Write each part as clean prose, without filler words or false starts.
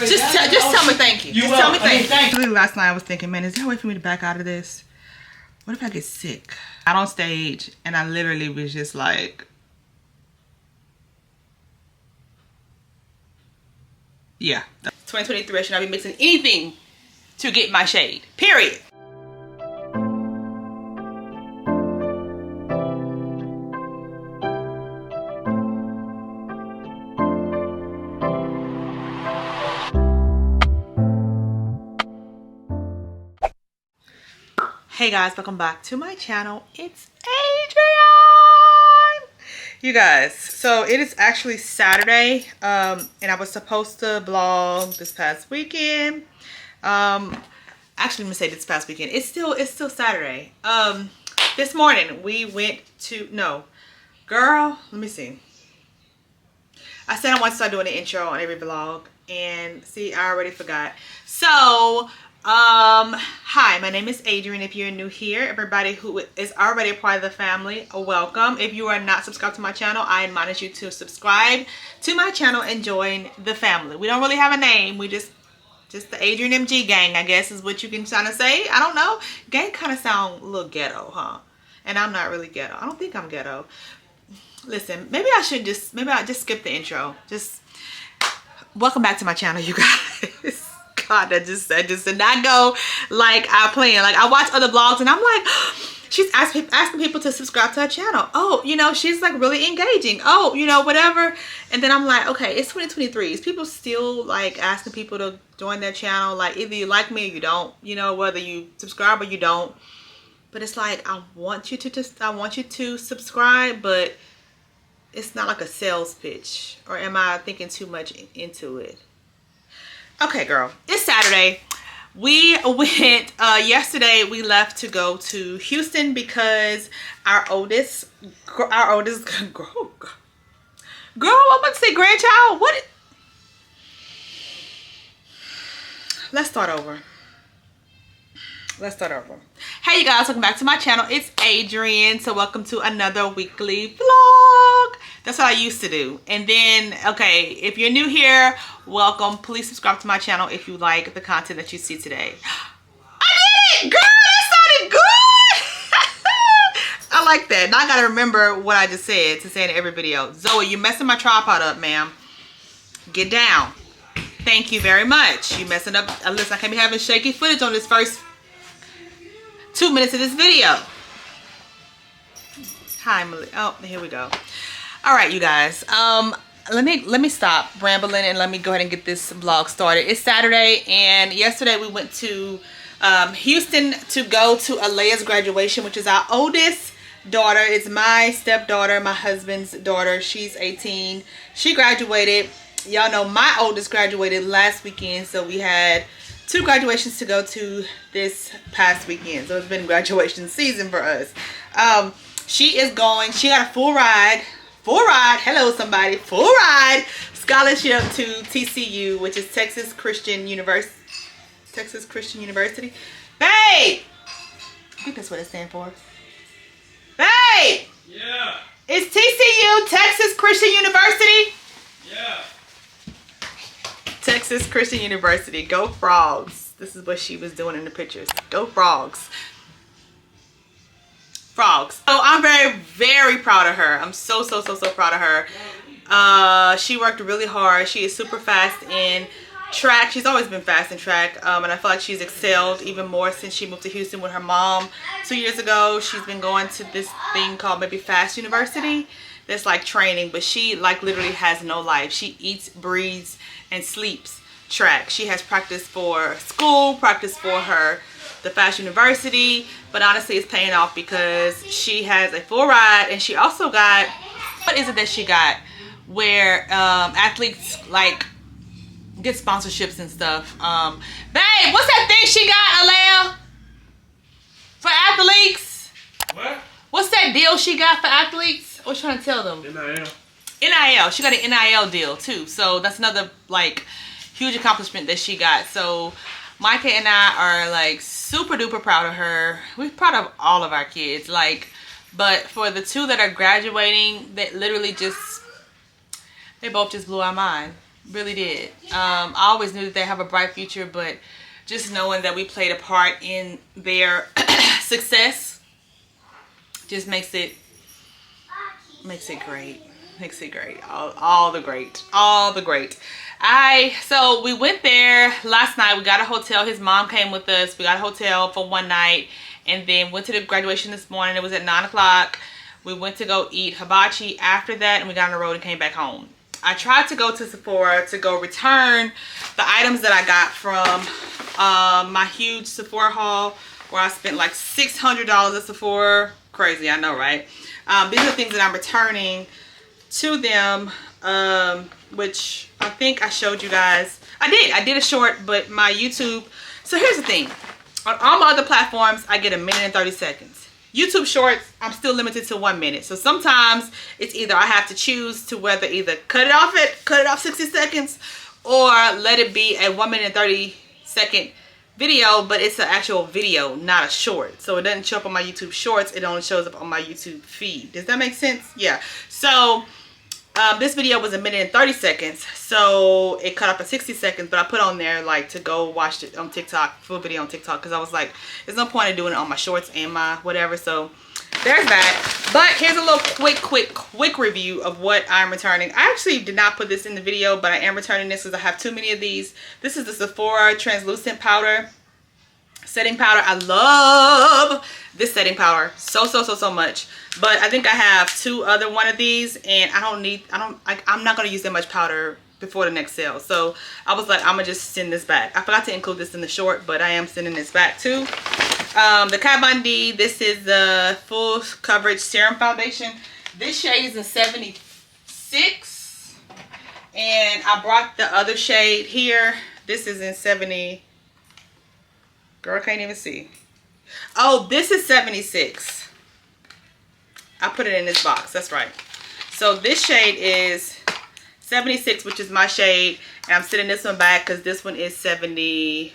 Just tell me thank you. Just tell me thank you. Literally last night I was thinking, man, is there a way for me to back out of this? What if I get sick? Out on stage and I literally was just like, yeah. 2023, I should not be mixing anything to get my shade. Period. Hey guys, welcome back to my channel. It's Adrianne. You guys, so it is actually Saturday, and I was supposed to vlog this past weekend. Actually, let me say this past weekend. It's still Saturday. This morning we went to let me see. I said I want to start doing the intro on every vlog, and see, I already forgot. So hi, my name is Adrianne. If you're new here, everybody who is already a part of the family, welcome. If you are not subscribed to my channel, I admonish you to subscribe to my channel and join the family. We don't really have a name. We just the AdrianneMG gang, I guess is what you can kind of say. I don't know. Gang kind of sound a little ghetto, huh? And I'm not really ghetto. I don't think I'm ghetto. Listen, maybe I just skip the intro. Just welcome back to my channel, you guys. God, that just did not go like I planned. Like, I watch other vlogs and I'm like, she's asking people to subscribe to her channel. Oh, you know, she's like really engaging. Oh, you know, whatever. And then I'm like, okay, it's 2023. Is people still like asking people to join their channel? Like, either you like me or you don't, you know, whether you subscribe or you don't. But it's like, I want you to subscribe, but it's not like a sales pitch. Or am I thinking too much into it? Okay, girl, it's Saturday. We went yesterday. We left to go to Houston because our oldest girl, I'm about to say grandchild. What? Let's start over. Hey you guys, welcome back to my channel. It's Adrianne. So welcome to another weekly vlog. That's what I used to do. And then, okay, if you're new here, welcome. Please subscribe to my channel if you like the content that you see today. I did it! Girl, that sounded good! I like that. Now I gotta remember what I just said to say in every video. Zoe, you're messing my tripod up, ma'am. Get down. Thank you very much. You messing up. Listen, I can't be having shaky footage on this first 2 minutes of this video. Hi, Malik. Oh, here we go. All right, you guys. Let me stop rambling and let me go ahead and get this vlog started. It's Saturday, and yesterday we went to Houston to go to Alea's graduation, which is our oldest daughter. It's my stepdaughter, my husband's daughter. She's 18. She graduated. Y'all know my oldest graduated last weekend, so we had 2 graduations to go to this past weekend. So it's been graduation season for us. She is going. She got a full ride. Hello, somebody. Full ride scholarship to TCU, which is Texas Christian University. Babe! I think that's what it stands for. Babe! Yeah. Is TCU Texas Christian University? Yeah. Texas Christian University. Go Frogs. This is what she was doing in the pictures. Go Frogs. Frogs. So I'm very, very proud of her. I'm so proud of her. She worked really hard. She is super fast in track. She's always been fast in track, and I feel like she's excelled even more since she moved to Houston with her mom 2 years ago. She's been going to this thing called maybe Fast University. That's like training, but she like literally has no life. She eats, breathes, and sleeps track. She has practice for school, practice for the Fast University, but honestly it's paying off because she has a full ride, and she also got, what is it that she got where athletes like get sponsorships and stuff. Babe, what's that thing she got, Alea, for athletes? What? What's that deal she got for athletes? I was trying to tell them. NIL. She got an NIL deal too. So that's another like huge accomplishment that she got. So Micah and I are like super duper proud of her. We're proud of all of our kids. Like, but for the 2 that are graduating, that literally just, they both just blew our mind. Really did. I always knew that they have a bright future, but just knowing that we played a part in their success just makes it great. Makes it great. All the great. So we went there last night. We got a hotel. His mom came with us. We got a hotel for one night, and then went to the graduation this morning. It was at 9 o'clock. We went to go eat hibachi after that, and we got on the road and came back home. I tried to go to Sephora to go return the items that I got from my huge Sephora haul, where I spent like $600 at Sephora. Crazy, I know, right? These are things that I'm returning to them, which I think I showed you guys. I did a short, but my YouTube. So here's the thing. On all my other platforms, I get 1 minute and 30 seconds. YouTube Shorts, I'm still limited to 1 minute. So sometimes it's either I have to choose to whether either cut it off 60 seconds, or let it be a 1 minute and 30 second video, but it's an actual video, not a short. So it doesn't show up on my YouTube Shorts. It only shows up on my YouTube feed. Does that make sense? Yeah. So this video was 1 minute and 30 seconds, so it cut up at 60 seconds, but I put on there like to go watch it on TikTok, full video on TikTok, because I was like, there's no point in doing it on my shorts and my whatever. So there's that. But here's a little quick review of what I'm returning. I actually did not put this in the video, but I am returning this because I have too many of these. This is the Sephora translucent powder, setting powder. I love this setting powder so much. But I think I have two other one of these, and I'm not going to use that much powder before the next sale. So I was like, I'm going to just send this back. I forgot to include this in the short, but I am sending this back too. The Kat Von D, this is the full coverage serum foundation. This shade is in 76, and I brought the other shade here. This is in 70. Girl, I can't even see. Oh, this is 76. I put it in this box. That's right. So this shade is 76, which is my shade. And I'm sending this one back because this one is 74.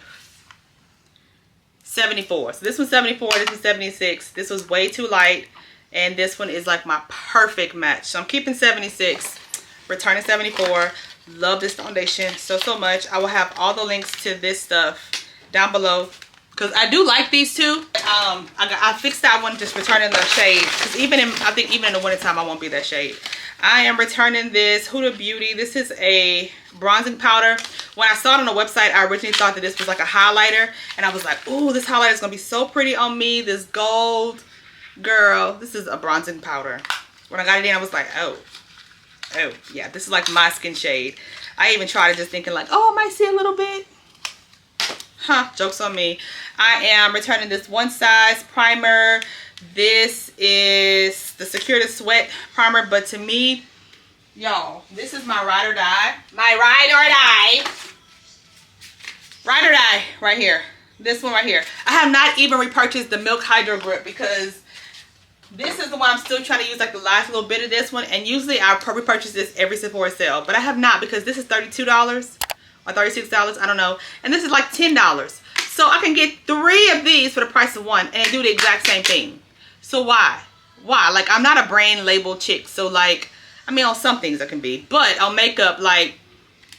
So this one's 74. This is 76. This was way too light. And this one is like my perfect match. So I'm keeping 76. Returning 74. Love this foundation so much. I will have all the links to this stuff down below, because I do like these two. I fixed that one, just returning the shade, because I think even in the wintertime I won't be that shade. I am returning this Huda Beauty. This is a bronzing powder. When I saw it on the website, I originally thought that this was like a highlighter, and I was like, ooh, this highlighter is gonna be so pretty on me. This gold, girl, this is a bronzing powder. When I got it in, I was like, oh yeah, this is like my skin shade. I even tried it just thinking like, oh, I might see a little bit. Huh, joke's on me. I am returning this One Size primer. This is the Secure the Sweat primer, but to me, y'all, this is my ride or die. My ride or die. Ride or die right here. This one right here. I have not even repurchased the Milk Hydro Grip, because this is the one I'm still trying to use, like the last little bit of this one. And usually I repurchase this every Sephora sale, but I have not, because this is $32. Or $36, I don't know. And this is like $10. So I can get 3 of these for the price of 1 and do the exact same thing. So why? Like, I'm not a brand label chick. So like, I mean, on some things I can be. But on makeup, like,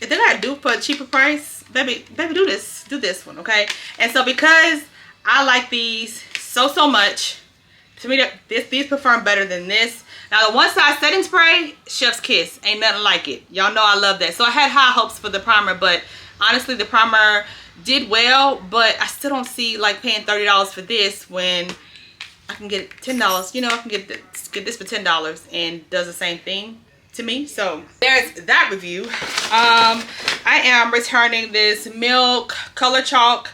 if they gotta do for a cheaper price, baby, do this. Do this one, okay? And so because I like these so much, to me, these perform better than this. Now the One Size setting spray, chef's kiss, ain't nothing like it. Y'all know I love that. So I had high hopes for the primer, but honestly the primer did well, but I still don't see like paying $30 for this when I can get $10. You know, I can get this for $10 and does the same thing to me. So there's that review. I am returning this Milk Color Chalk.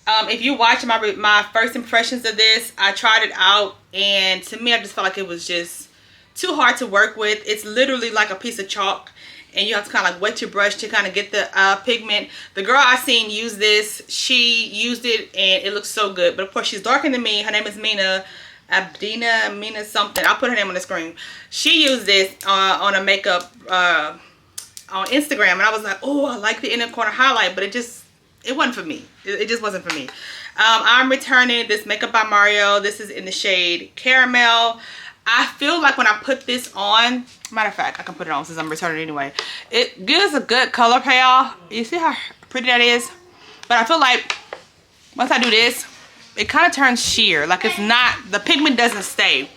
If you watch my first impressions of this, I tried it out, and to me I just felt like it was just too hard to work with. It's literally like a piece of chalk, and you have to kind of like wet your brush to kind of get the pigment. The girl I seen use this, she used it and it looks so good, but of course she's darker than me. Her name is Mina something. I'll put her name on the screen. She used this on a makeup on Instagram, and I was like, oh, I like the inner corner highlight, but it wasn't for me. It just wasn't for me. I'm returning this Makeup by Mario. This is in the shade Caramel. I feel like when I put this on, matter of fact, I can put it on since I'm returning anyway. It gives a good color payoff. You see how pretty that is? But I feel like once I do this, it kind of turns sheer. Like it's not, the pigment doesn't stay.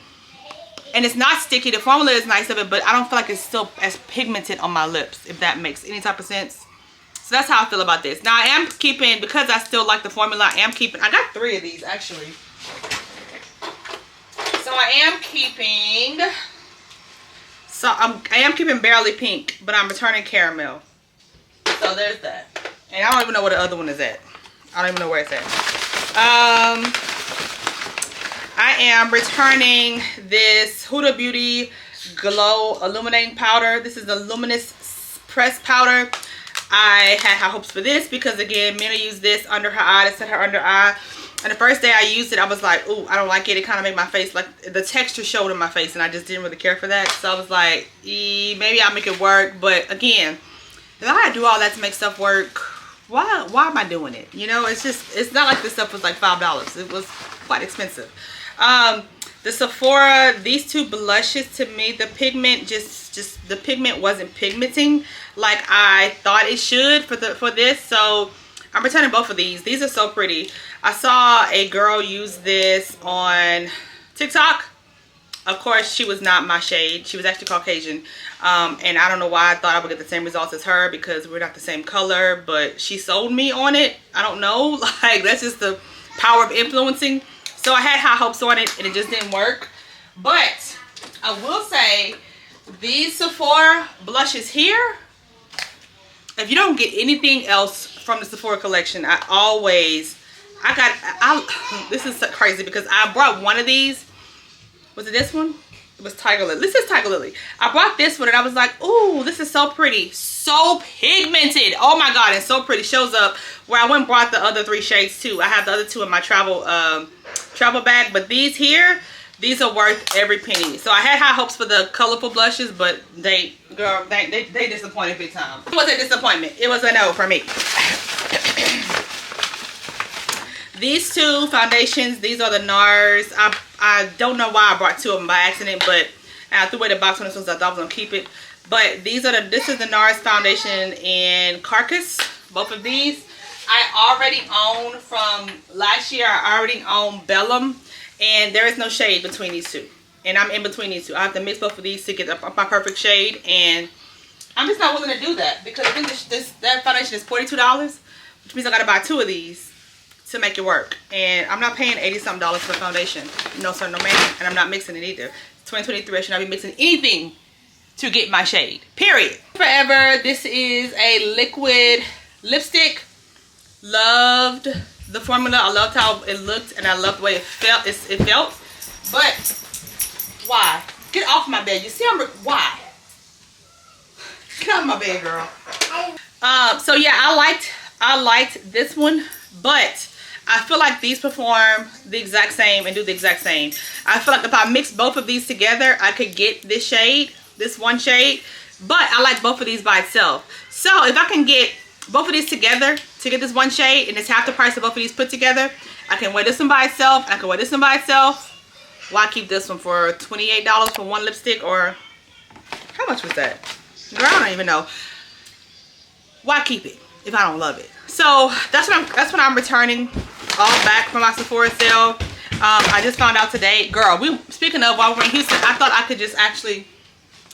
And it's not sticky. The formula is nice of it, but I don't feel like it's still as pigmented on my lips, if that makes any type of sense. So that's how I feel about this. Now I am keeping, because I still like the formula, I got 3 of these actually. So I am keeping, I am keeping Barely Pink, but I'm returning Caramel. So there's that. And I don't even know where the other one is at. I don't even know where it's at. I am returning this Huda Beauty Glow Illuminating Powder. This is the Luminous Press Powder. I had high hopes for this because, again, Mina used this under her eye to set her under eye. And the first day I used it, I was like, ooh, I don't like it. It kind of made my face, like, the texture showed in my face, and I just didn't really care for that. So I was like, maybe I'll make it work. But, again, if I had to do all that to make stuff work, why am I doing it? You know, it's just, it's not like this stuff was like $5. It was quite expensive. The Sephora, these 2 blushes, to me, the pigment the pigment wasn't pigmenting like I thought it should for this. So I'm returning both of these. These are so pretty. I saw a girl use this on TikTok. Of course, she was not my shade. She was actually Caucasian. And I don't know why I thought I would get the same results as her, because we're not the same color, but she sold me on it. I don't know. Like, that's just the power of influencing. So I had high hopes on it, and it just didn't work. But I will say, these Sephora blushes here, if you don't get anything else from the Sephora collection, this is crazy because I brought one of these. Was it this one? It was Tiger Lily. This is Tiger Lily. I brought this one and I was like, ooh, this is so pretty. So pigmented. Oh my God, it's so pretty. Shows up where I went and brought the other 3 shades too. I have the other 2 in my travel bag, but these here, these are worth every penny. So I had high hopes for the colorful blushes, but they disappointed big time. It wasn't a disappointment. It was a no for me. These 2 foundations, these are the Nars. I don't know why I brought 2 of them by accident, but I threw away the box one as soon as I thought I was gonna keep it. But this is the Nars foundation in Carcass. Both of these I already own from last year. I already own Bellum, and there is no shade between these 2. And I'm in between these 2. I have to mix both of these to get my perfect shade, and I'm just not willing to do that because I think that foundation is $42, which means I gotta buy 2 of these to make it work. And I'm not paying $80-something for foundation. No sir, no ma'am. And I'm not mixing it either. It's 2023. I should not be mixing anything to get my shade. Period. Forever. This is a liquid lipstick. Loved the formula. I loved how it looked, and I loved the way it felt. It felt. But why? Get off my bed. You see why? Get off my bed, girl. So yeah, I liked this one, but I feel like these perform the exact same and do the exact same. I feel like if I mix both of these together, I could get this shade, this one shade, but I like both of these by itself. So if I can get both of these together to get this one shade, and it's half the price of both of these put together, I can wear this one by itself, and I can wear this one by itself. Why keep this one for $28 for one lipstick? Or how much was that? Girl, I don't even know. Why keep it if I don't love it? So that's what I'm returning all back from my Sephora sale. I just found out today, girl. Speaking of, while we're in Houston, I thought I could just actually.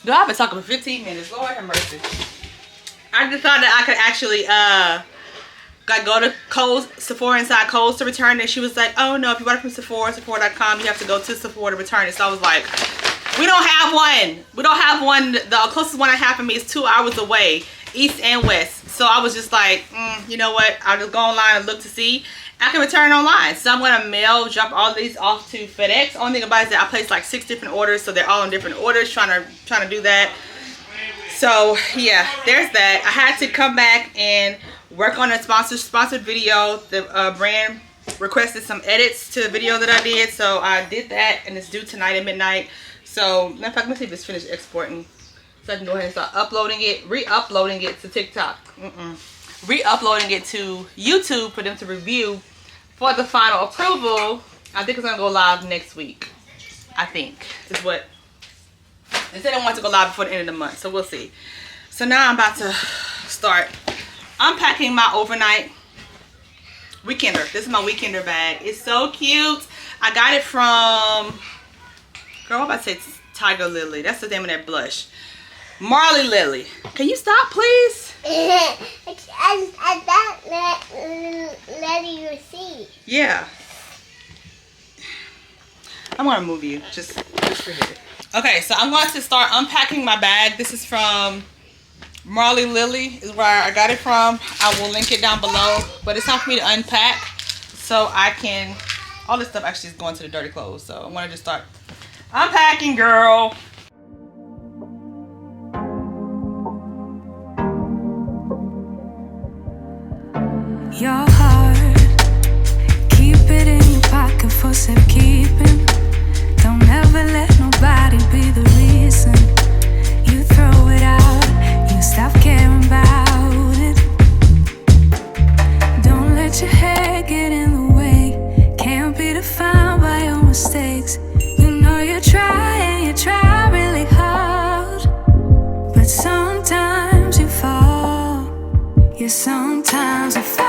Girl, I've been talking for 15 minutes. Lord have mercy. I just thought that I could actually go to Kohl's, Sephora inside Kohl's to return it. She was like, oh no, if you buy it from Sephora, Sephora.com, you have to go to Sephora to return it. So I was like, we don't have one. We don't have one. The closest one I have for me is 2 hours away, east and west. So I was just like, you know what? I'll just go online and look to see. I can return online. So I'm going to drop all these off to FedEx. Only thing about it is that I placed like 6 different orders. So they're all in different orders, trying to do that. So yeah, there's that. I had to come back and work on a sponsored video. The brand requested some edits to the video that I did. So I did that, and it's due tonight at midnight. So in fact, let me see if it's finished exporting. So I can go ahead and start uploading it, re-uploading it to TikTok. Re-uploading it to YouTube for them to review for the final approval. I think it's gonna go live next week. I think is what they said. They want to go live before the end of the month, so we'll see. So now I'm about to start unpacking my overnight weekender. This is my weekender bag. It's so cute. I got it from, girl, what about to say Tiger Lily? That's the name of that blush. Marley Iilly. Can you stop, please? I don't let you see. Yeah. I'm gonna move you just for here. Okay, so I'm going to start unpacking my bag. This is from Marley Iilly is where I got it from. I will link it down below. But it's time for me to unpack so I can, all this stuff actually is going to the dirty clothes. So I'm gonna just start unpacking, girl. Your heart, keep it in your pocket for safekeeping. Don't ever let nobody be the reason you throw it out, you stop caring about it. Don't let your hair get in the way, can't be defined by your mistakes. You know you try and you try really hard, but sometimes you fall, yeah, sometimes you fall.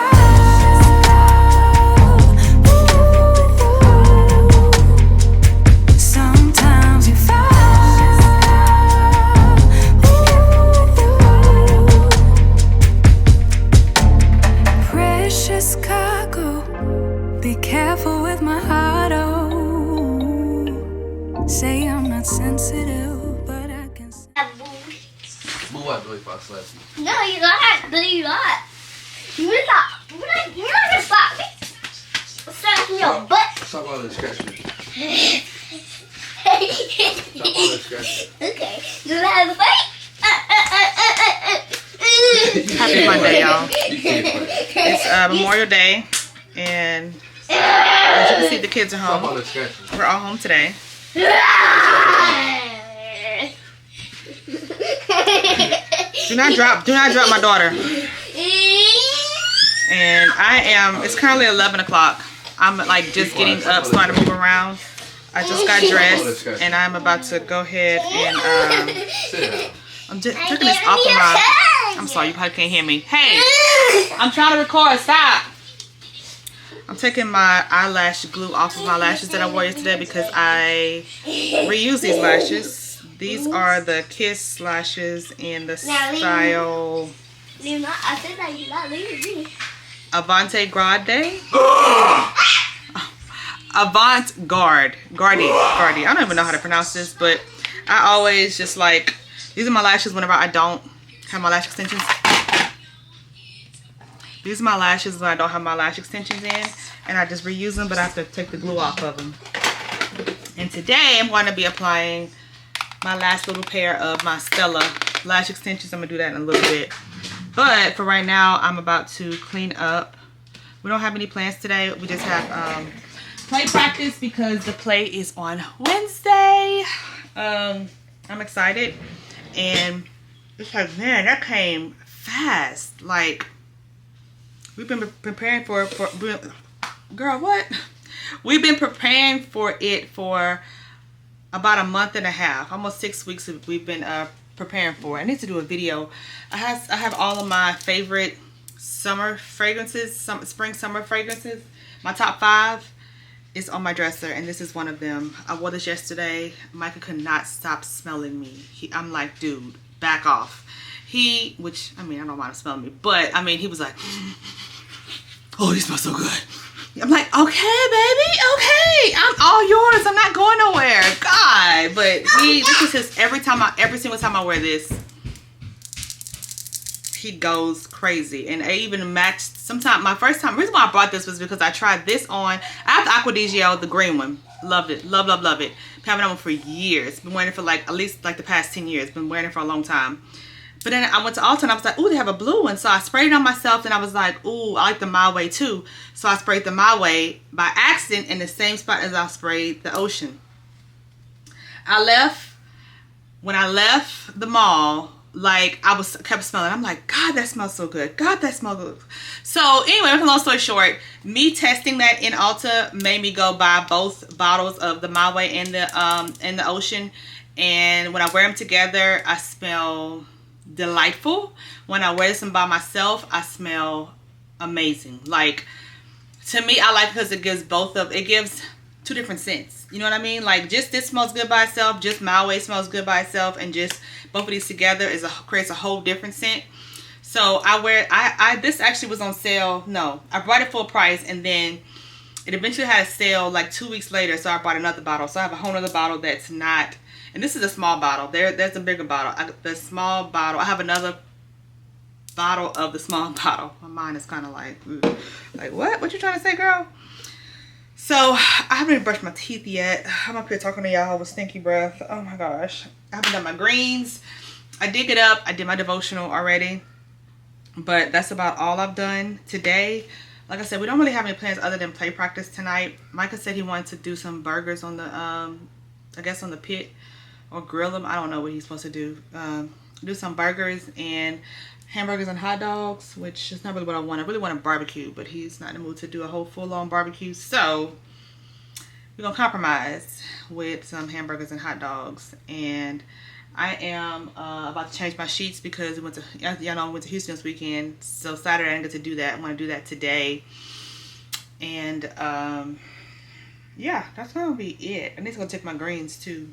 Sensitive, but I can. Move out the way if I slap you. No, you're not. No, you're not. You're not. You're not gonna slap me. Slap me your butt. Stop all that scratching. Stop all that scratching. Okay. Do I have a fight? Happy Monday, y'all. It's Memorial Day, and as you can see, the kids are Stop all home. that scratching. We're all home today. Do not drop my daughter. And it's currently 11 o'clock. I'm like just getting up, starting to move around. I just got dressed and I'm about to go ahead and I'm just taking this off of my, I'm sorry, you probably can't hear me. Hey, I'm trying to record, stop. I'm taking my eyelash glue off of my lashes that I wore yesterday because I reuse these lashes. These are the Kiss lashes in the style Avant-Garde. Avant-Garde. I don't even know how to pronounce this, but I always just like, these are my lashes whenever I don't have my lash extensions. These are my lashes when I don't have my lash extensions in, and I just reuse them, but I have to take the glue off of them. And today I'm going to be applying my last little pair of my Stella lash extensions. I'm going to do that in a little bit. But for right now, I'm about to clean up. We don't have any plans today. We just have play practice because the play is on Wednesday. I'm excited. And it's like, man, that came fast. Like, we've been preparing for girl, what? We've been preparing for it for about a month and a half, almost 6 weeks. We've been preparing for it. I need to do a video. I have all of my favorite summer fragrances, spring summer fragrances. My top 5 is on my dresser, and this is one of them. I wore this yesterday. Micah could not stop smelling me. I'm like, dude, back off. Which, I mean, I don't mind him smelling me, but I mean, he was like, oh, you smell so good. I'm like, okay, baby, okay, I'm all yours. I'm not going nowhere, God. But this is his every single time I wear this, he goes crazy. And I even matched sometimes. My first time, the reason why I brought this was because I tried this on. I have the Acqua the green one. Loved it, love it. Been having that one for years. Been wearing it for like at least like the past 10 years. Been wearing it for a long time. But then I went to Ulta and I was like, ooh, they have a blue one. So I sprayed it on myself and I was like, ooh, I like the My Way too. So I sprayed the My Way by accident in the same spot as I sprayed the Ocean. When I left the mall, like I kept smelling. I'm like, God, that smells so good. God, that smells good. So anyway, long story short, me testing that in Ulta made me go buy both bottles of the Mɪʀᴄᴇ and the Ocean. And when I wear them together, I smell delightful. When I wear them by myself, I smell amazing. Like, to me, I like it because it gives two different scents. You know what I mean? Like, just this smells good by itself. Just Mɪʀᴄ smells good by itself, and just both of these together creates a whole different scent. So this actually was on sale. No, I bought it full price, and then it eventually had a sale like 2 weeks later. So I bought another bottle. So I have a whole other bottle that's not, and this is a small bottle. There's a bigger bottle. The small bottle. I have another bottle of the small bottle. My mind is kind of like what? What you trying to say, girl? So I haven't even brushed my teeth yet. I'm up here talking to y'all with stinky breath. Oh my gosh. I haven't done my greens. I did get up. I did my devotional already. But that's about all I've done today. Like I said, we don't really have any plans other than play practice tonight. Micah said he wanted to do some burgers on the, I guess on the pit, or grill them. I don't know what he's supposed to do. Do some burgers and hamburgers and hot dogs, which is not really what I want. I really want a barbecue, but he's not in the mood to do a whole full-on barbecue. So we're going to compromise with some hamburgers and hot dogs. And I am about to change my sheets because we went to Houston this weekend. So Saturday I didn't get to do that. I'm going to do that today. And yeah, that's going to be it. I need to go take my greens too.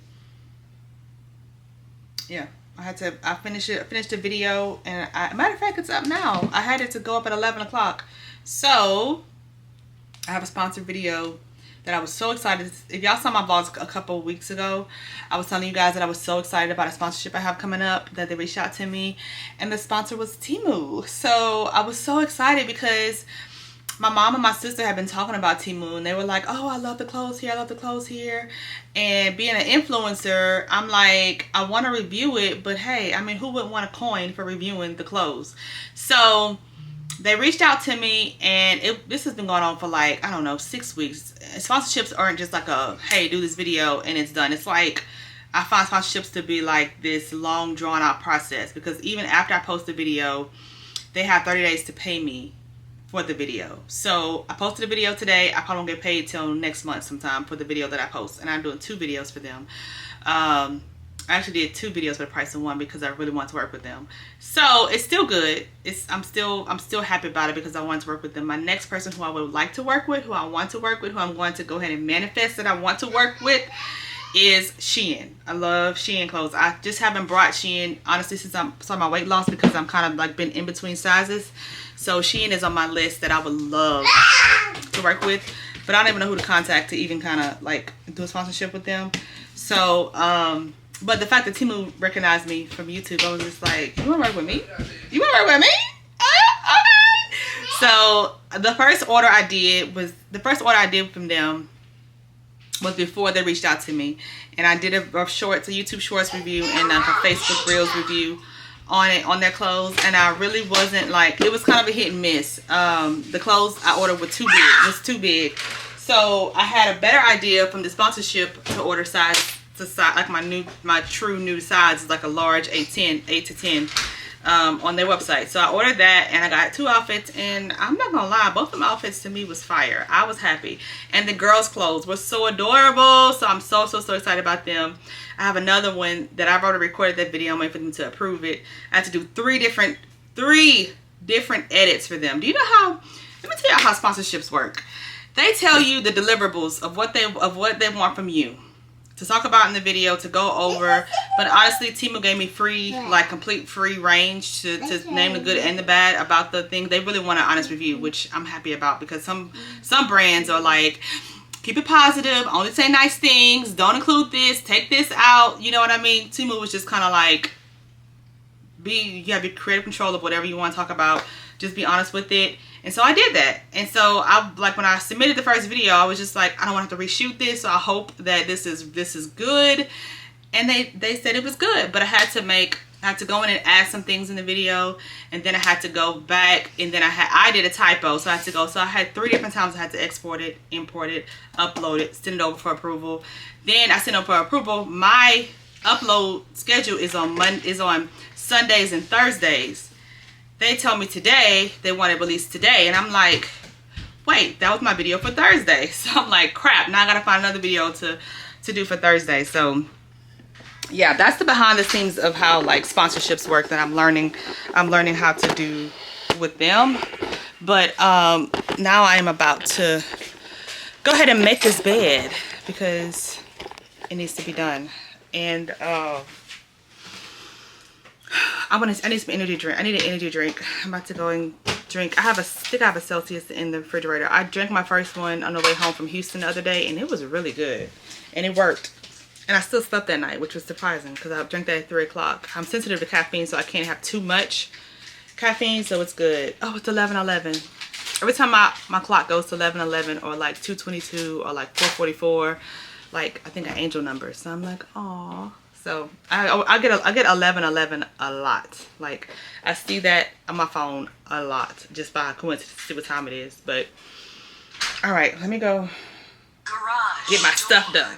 Yeah, I finished the video, and matter of fact, it's up now. I had it to go up at 11 o'clock. So I have a sponsored video that I was so excited. If y'all saw my vlogs a couple weeks ago, I was telling you guys that I was so excited about a sponsorship I have coming up, that they reached out to me, and the sponsor was Temu. So I was so excited because my mom and my sister have been talking about Temu, and they were like, oh, I love the clothes here, I love the clothes here. And being an influencer, I'm like, I want to review it, but hey, I mean, who wouldn't want a coin for reviewing the clothes? So they reached out to me, and this has been going on for like, I don't know, 6 weeks. Sponsorships aren't just like a, hey, do this video and it's done. It's like, I find sponsorships to be like this long drawn out process, because even after I post the video, they have 30 days to pay me for the video. So I posted a video today. I probably won't get paid till next month sometime for the video that I post, and I'm doing 2 videos for them. I actually did 2 videos for the price of 1 because I really want to work with them. So it's still good. I'm still happy about it because I want to work with them. My next person who I would like to work with, who I want to work with, who I'm going to go ahead and manifest that I want to work with, is Shein. I love Shein clothes. I just haven't brought Shein, honestly, since I'm starting my weight loss, because I'm kind of like been in between sizes. So Shein is on my list that I would love to work with, but I don't even know who to contact to even kind of like do a sponsorship with them. So but the fact that Temu recognized me from YouTube, I was just like, you want to work with me? You want to work with me? Okay. So the first order I did from them was before they reached out to me, and I did a YouTube Shorts review and a Facebook Reels review on their clothes, and I really wasn't like, it was kind of a hit and miss. The clothes I ordered were too big. So I had a better idea from the sponsorship to order size to size, like my true new size is like a large 8 to 10 on their website. So I ordered that, and I got 2 outfits, and I'm not gonna lie, both of them outfits to me was fire. I was happy, and the girls' clothes were so adorable. So I'm so excited about them. I have another one that I've already recorded that video. I'm waiting for them to approve it. I have to do 3 different edits for them. Do you know how? Let me tell you how sponsorships work. They tell you the deliverables of what they want from you to talk about in the video, to go over. But honestly, Temu gave me free, like complete free range to name the good and the bad about the thing. They really want an honest review, which I'm happy about, because some brands are like, keep it positive, only say nice things, don't include this, take this out. You know what I mean? Temu was just kind of like, you have creative control of whatever you want to talk about. Just be honest with it. And so I did that. And so when I submitted the first video, I was just like, I don't want to have to reshoot this, so I hope that this is good. And they said it was good, but I had to go in and add some things in the video, and then I had to go back, and then I did a typo, so I had to go. So I had 3 different times I had to export it, import it, upload it, send it over for approval. Then I sent it over for approval. My upload schedule is on Sundays and Thursdays. they told me today they want it released today, and I'm like, wait, that was my video for Thursday. So I'm like, crap, now I gotta find another video to do for Thursday. So yeah, that's the behind the scenes of how like sponsorships work that I'm learning how to do with them. But now I am about to go ahead and make this bed because it needs to be done. And I need some energy drink. I need an energy drink. I'm about to go and drink. I think I have a Celsius in the refrigerator. I drank my first one on the way home from Houston the other day, and it was really good. And it worked. And I still slept that night, which was surprising because I drank that at 3 o'clock. I'm sensitive to caffeine, so I can't have too much caffeine, so it's good. Oh, it's 11:11. Every time my clock goes to 11:11 or like 2:22 or like 4:44, like I think an angel number. So I'm like, aw. So I get 11:11 a lot. Like I see that on my phone a lot just by coincidence to see what time it is. But all right, let me go get my stuff done.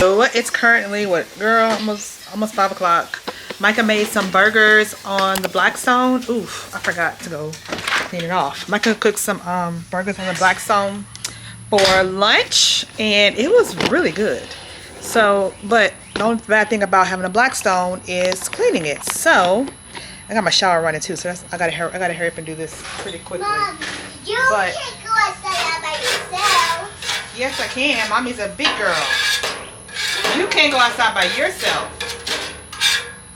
So it's currently what, girl, almost 5 o'clock. Micah made some burgers on the Blackstone. Oof, I forgot to go clean it off. Micah cooked some burgers on the Blackstone for lunch, and it was really good. So, but the only bad thing about having a Blackstone is cleaning it. So I got my shower running too, so I gotta hurry up and do this pretty quickly. Mom, you But can't go outside by yourself. yes, I can. Mommy's a big girl. You can't go outside by yourself.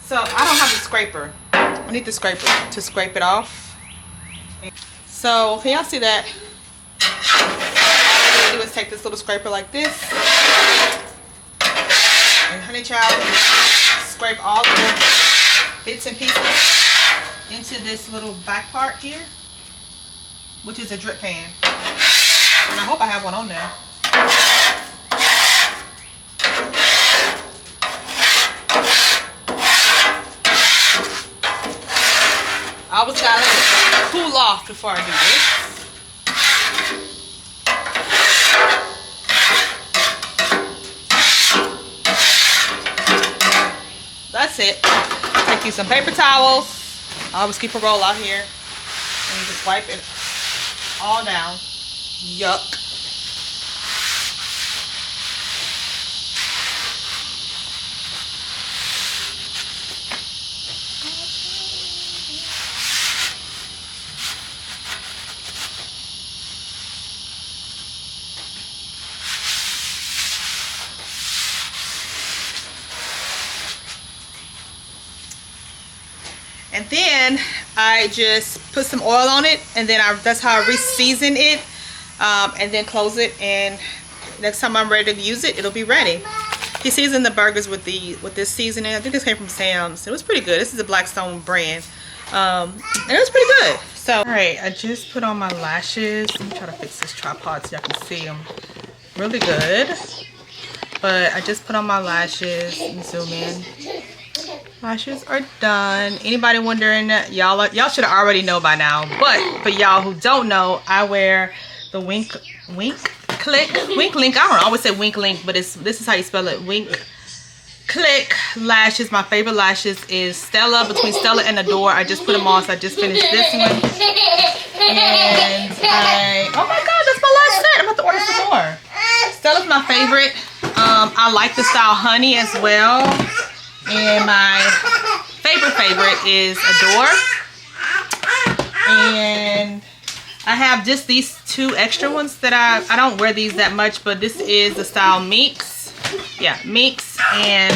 So I don't have the scraper. I need the scraper to scrape it off. So can y'all see that? What I do is take this little scraper like this, and honey child, scrape all the bits and pieces into this little back part here, which is a drip pan. And I hope I have one on there. I always gotta let it cool off before I do this. That's it. Take you some paper towels. I always keep a roll out here. And you just wipe it all down. Yuck. And then I just put some oil on it, and then that's how I re-season it, and then close it, and next time I'm ready to use it, it'll be ready. He seasoned the burgers with this seasoning. I think this came from Sam's. It was pretty good. This is a Blackstone brand, and it was pretty good. So, all right, I just put on my lashes. Let me try to fix this tripod so y'all can see them really good. But I just put on my lashes. Let me zoom in. Lashes are done. Anybody wondering, y'all should already know by now, but for y'all who don't know, I wear the wink link. I don't know, I always say wink link, but this is how you spell it. Wink click lashes. My favorite lashes is Stella, between Stella and Adore. I just put them on, so I just finished this one. And oh my god, that's my last set. I'm about to order some more. Stella's my favorite. I like the style honey as well. And my favorite is Adore. And I have just these two extra ones that I don't wear these that much, but this is the style Mix. Yeah, Mix. And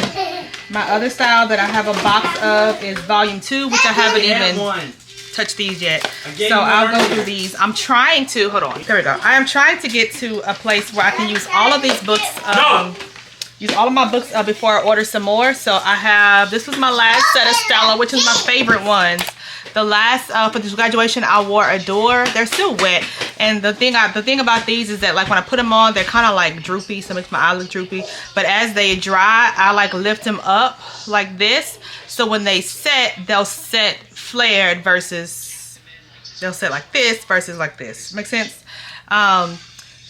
my other style that I have a box of is Volume 2, which I haven't even touched these yet. So I'll go through these. I'm trying to, hold on, there we go. I am trying to get to a place where I can use all of these books. Use all of my books before I order some more. So I have, this was my last set of Stella, which is my favorite ones. The last, for this graduation, I wore Adore. They're still wet. And the thing about these is that, like, when I put them on, they're kind of like droopy. So it makes my eye look droopy. But as they dry, I like lift them up like this. So when they set, they'll set flared versus, they'll set like this versus like this. Make sense?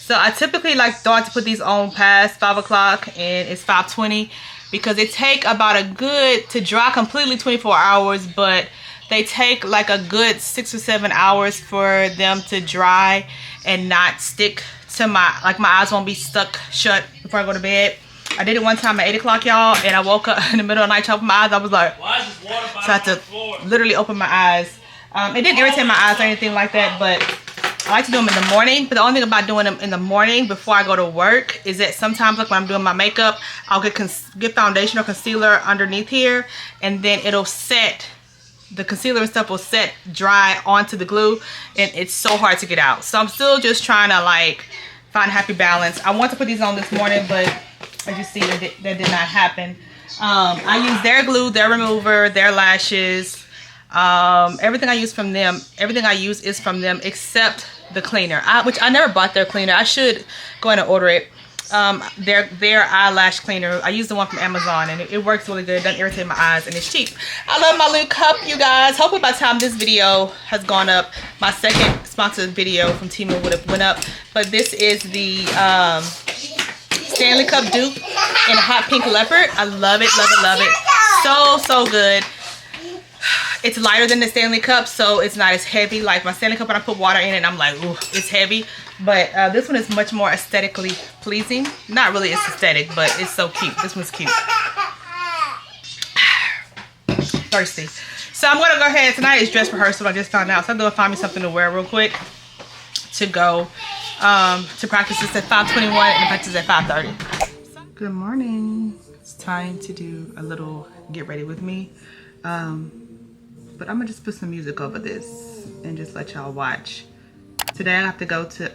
So I typically like don't have to put these on past 5 o'clock, and it's 5:20 because they take about a good, to dry completely, 24 hours, but they take like a good 6 or 7 hours for them to dry and not stick to my, like my eyes won't be stuck shut before I go to bed. I did it one time at 8 o'clock, y'all, and I woke up in the middle of the night, opened my eyes. I was like, so I had to literally open my eyes. It didn't irritate my eyes or anything like that, but I like to do them in the morning. But the only thing about doing them in the morning before I go to work is that sometimes, like when I'm doing my makeup, I'll get foundation or concealer underneath here, and then it'll set, the concealer and stuff will set dry onto the glue, and it's so hard to get out. So I'm still just trying to like find a happy balance. I want to put these on this morning, but as you see, that did not happen. I use their glue, their remover, their lashes. Everything I use from them, everything I use is from them except the cleaner, which I never bought their cleaner. I should go ahead and order it. Their eyelash cleaner, I use the one from Amazon, and it works really good. It doesn't irritate my eyes, and it's cheap. I love my little cup, you guys. Hopefully by the time this video has gone up, my second sponsored video from Temu would have went up. But this is the Stanley Cup dupe. in a hot pink leopard. I love it, love it, love it. So good. It's lighter than the Stanley Cup, so it's not as heavy. Like my Stanley Cup, when I put water in it, I'm like, ooh, it's heavy. But this one is much more aesthetically pleasing. Not really, it's aesthetic, but it's so cute. This one's cute. Thirsty. So I'm gonna go ahead. Tonight is dress rehearsal. I just found out, so I'm gonna find me something to wear real quick to go to practice. This at 5:21 and the practice at 5:30. Good morning. It's time to do a little get ready with me. But I'm gonna just put some music over this and just let y'all watch. Today I have to go to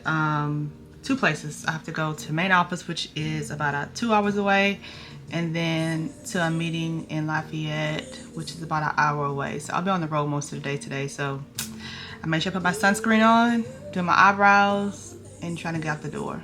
two places. I have to go to main office, which is about 2 hours away, and then to a meeting in Lafayette, which is about an hour away. So I'll be on the road most of the day today. So I made sure I put my sunscreen on, do my eyebrows, and trying to get out the door.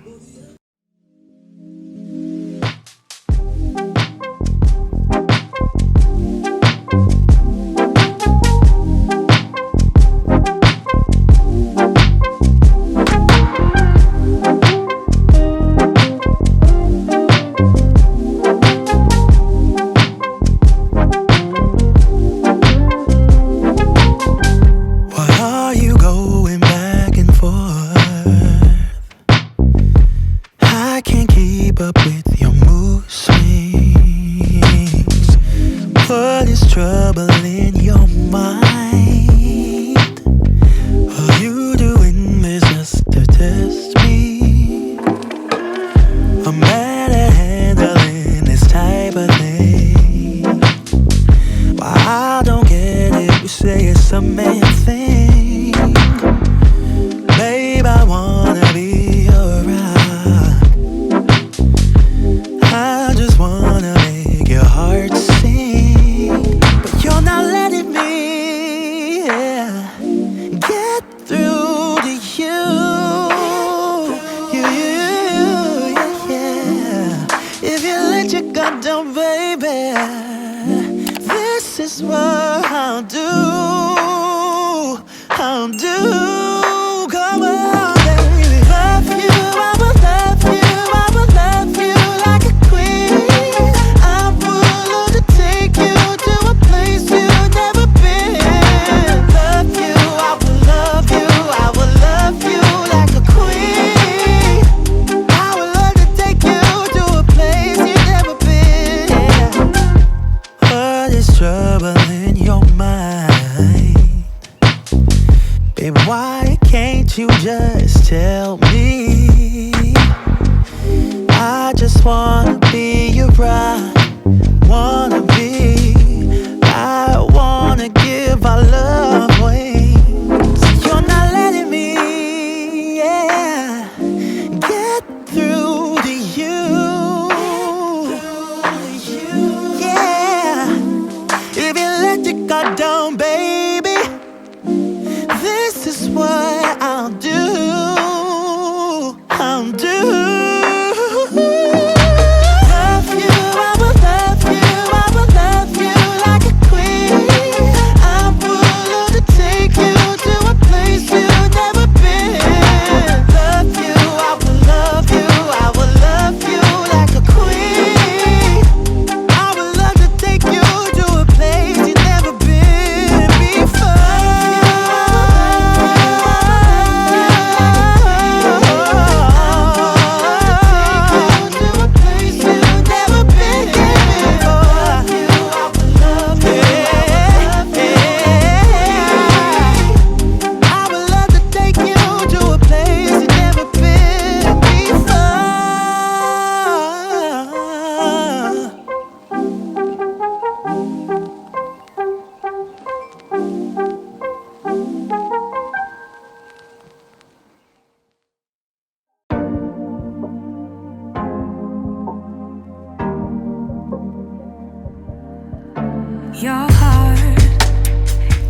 Your heart,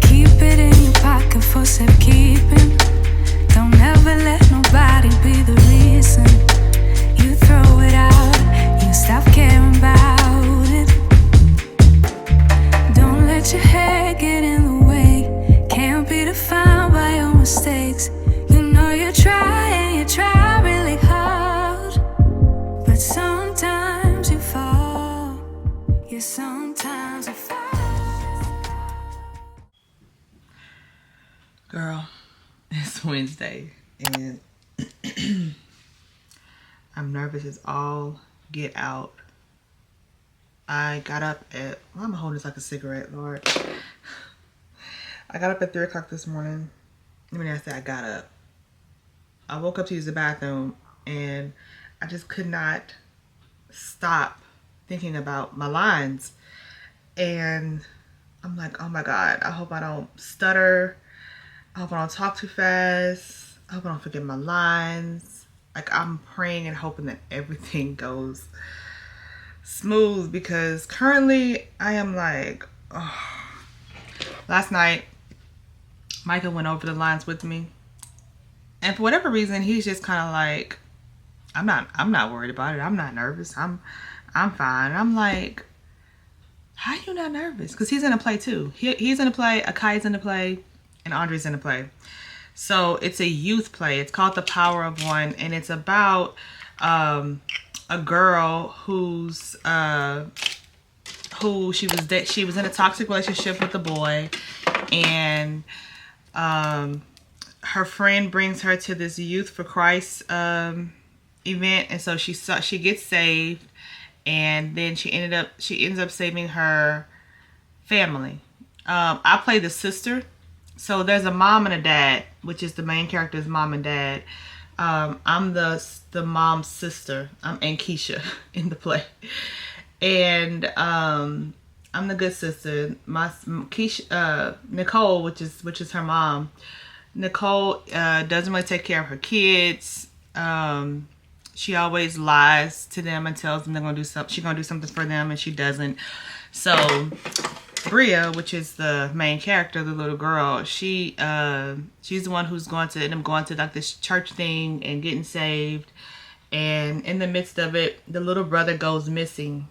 keep it in your pocket for safekeeping. Don't ever let nobody be the reason you throw it out, you stop caring about it. Don't let your head get in the way, can't be defined by your mistakes. You know you try really hard, but sometimes you fall. Wednesday, and I'm nervous as all get out. I got up at, why am I holding this like a cigarette, Lord? I got up at 3 o'clock this morning. I mean, I said I got up. I woke up to use the bathroom, and I just could not stop thinking about my lines. And I'm like, oh my God, I hope I don't stutter. I hope I don't talk too fast. I hope I don't forget my lines. Like, I'm praying and hoping that everything goes smooth, because currently I am like, oh. Last night, Micah went over the lines with me, and for whatever reason, he's just kind of like, I'm not worried about it. I'm not nervous. I'm fine. And I'm like, how are you not nervous? Because he's in a play too. He's in a play, Akai's in a play, and Andre's in a play. So it's a youth play. It's called The Power of One, and it's about a girl who she was in a toxic relationship with a boy, and her friend brings her to this Youth for Christ event, and so she gets saved, and then she ends up saving her family. I play the sister, so there's a mom and a dad, which is the main character's mom and dad. I'm the mom's sister. I'm Keisha in the play, and I'm the good sister. My Keisha, Nicole, which is her mom. Nicole doesn't really take care of her kids. She always lies to them and tells them they're gonna do something. She's gonna do something for them, and she doesn't. So Bria, which is the main character, the little girl, she's the one who's going to like this church thing and getting saved. And in the midst of it, the little brother goes missing.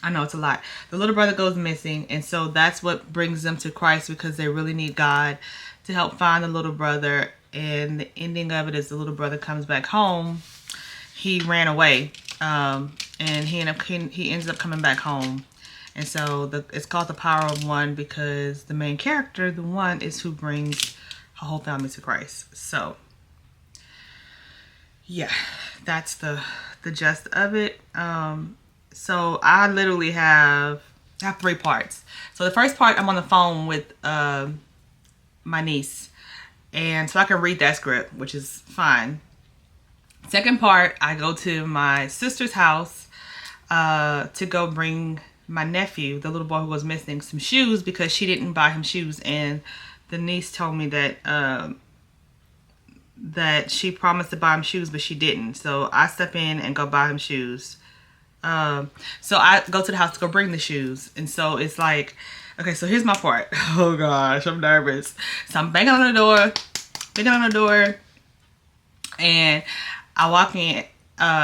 I know it's a lot. The little brother goes missing, and so that's what brings them to Christ, because they really need God to help find the little brother. And the ending of it is the little brother comes back home. He ran away, and he ends up coming back home. And so it's called The Power of One, because the main character, the one, is who brings her whole family to Christ. So yeah, that's the gist of it. So I literally have 3 parts. So the first part, I'm on the phone with my niece, and so I can read that script, which is fine. Second part, I go to my sister's house to go bring my nephew, the little boy who was missing, some shoes, because she didn't buy him shoes, and the niece told me that that she promised to buy him shoes, but she didn't. So I step in and go buy him shoes. So I go to the house to go bring the shoes, and so it's like, okay, so here's my part. Oh gosh, I'm nervous. So I'm banging on the door, and I walk in.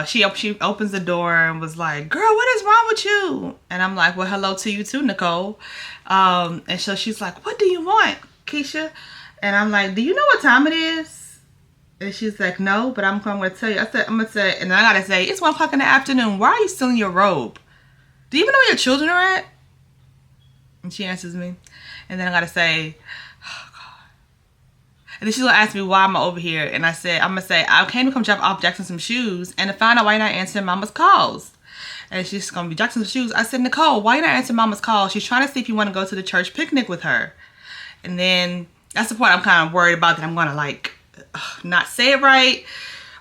She opens the door and was like, girl, what is wrong with you? And I'm like, well, hello to you too, Nicole. And so she's like, what do you want, Keisha? And I'm like, do you know what time it is? And she's like, no, but I'm going to tell you. I'm going to say, and I got to say, it's 1 o'clock in the afternoon. Why are you still in your robe? Do you even know where your children are at? And she answers me. And then I got to say, oh, God. And then she's going to ask me, why am I over here? And I'm going to say, I came to come drop off Jackson some shoes and to find out why you're not answering Mama's calls. And she's going to be, Jackson some shoes. I said, Nicole, why you not answering Mama's call? She's trying to see if you want to go to the church picnic with her. And then that's the part I'm kind of worried about, that I'm going to like not say it right,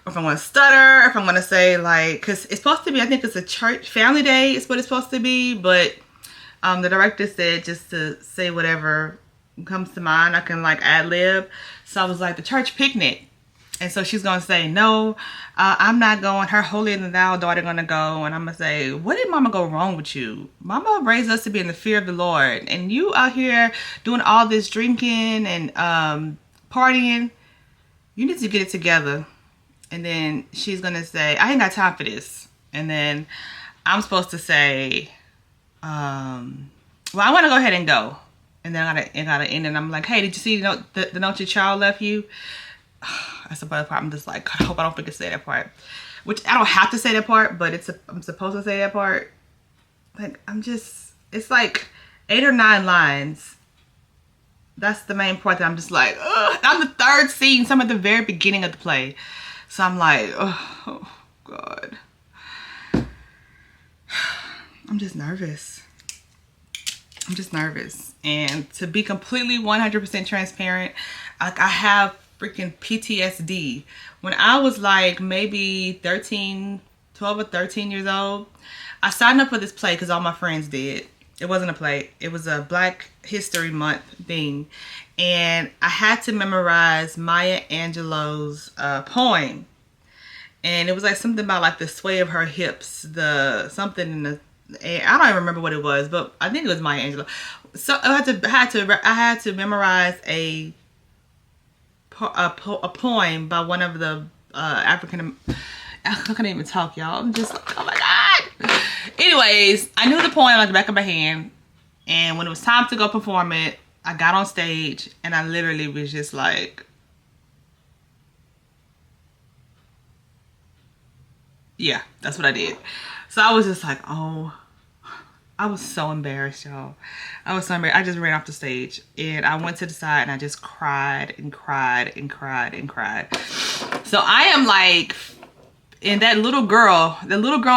or if I'm going to stutter, or if I'm going to say like, because it's supposed to be, I think it's a church family day is what it's supposed to be, but the director said just to say whatever comes to mind. I can like ad-lib. So I was like, the church picnic. And so she's going to say, no, I'm not going. Her holier than thou daughter going to go. And I'm going to say, what did Mama go wrong with you? Mama raised us to be in the fear of the Lord. And you out here doing all this drinking and partying. You need to get it together. And then she's going to say, I ain't got time for this. And then I'm supposed to say, well, I want to go ahead and go. And then I gotta end, and I'm like, hey, did you see the note your child left you? That's the part. I'm just like, I hope I don't forget to say that part. Which I don't have to say that part, but I'm supposed to say that part. Like, it's like 8 or 9 lines That's the main part that I'm just like, ugh. I'm the third scene, so I'm at the very beginning of the play. So I'm like, oh God. I'm just nervous. I'm just nervous. And to be completely 100% transparent, like I have freaking PTSD. When I was like maybe 12 or 13 years old, I signed up for this play because all my friends did. It wasn't a play. It was a Black History Month thing. And I had to memorize Maya Angelou's poem. And it was like something about like the sway of her hips, the something in the, I don't even remember what it was, but I think it was Maya Angelou. So I had to memorize a poem by one of the African. I can't even talk, y'all. I'm just like, oh my God. Anyways, I knew the poem like the back of my hand, and when it was time to go perform it, I got on stage and I literally was just like, yeah, that's what I did. So I was just like, oh, I was so embarrassed, y'all. I was so embarrassed. I just ran off the stage and I went to the side and I just cried and cried and cried and cried. So I am like, and that little girl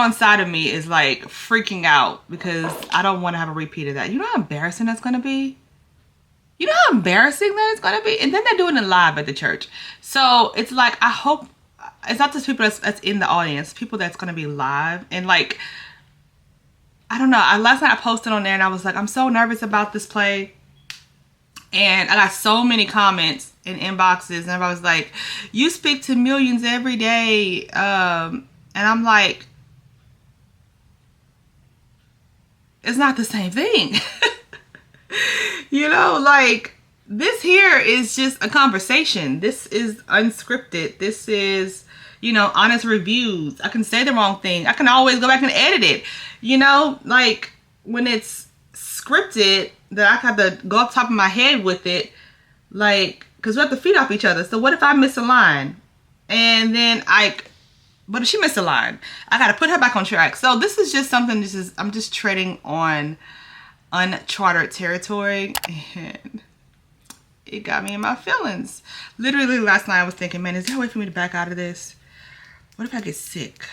inside of me is like freaking out because I don't want to have a repeat of that. You know how embarrassing that's going to be? You know how embarrassing that it's going to be? And then they're doing it live at the church. So it's like, I hope it's not just people that's in the audience, people that's going to be live. And like, I don't know. Last night I posted on there and I was like, I'm so nervous about this play. And I got so many comments and inboxes, and I was like, you speak to millions every day. And I'm like, it's not the same thing. You know, like, this here is just a conversation. This is unscripted. This is, you know, honest reviews. I can say the wrong thing. I can always go back and edit it. You know, like, when it's scripted, that I have to go up top of my head with it, like, because we have to feed off each other. So what if I miss a line? And then but if she missed a line, I got to put her back on track. So this is just something, I'm just treading on uncharted territory, and it got me in my feelings. Literally last night I was thinking, man, is there a way for me to back out of this? What if I get sick?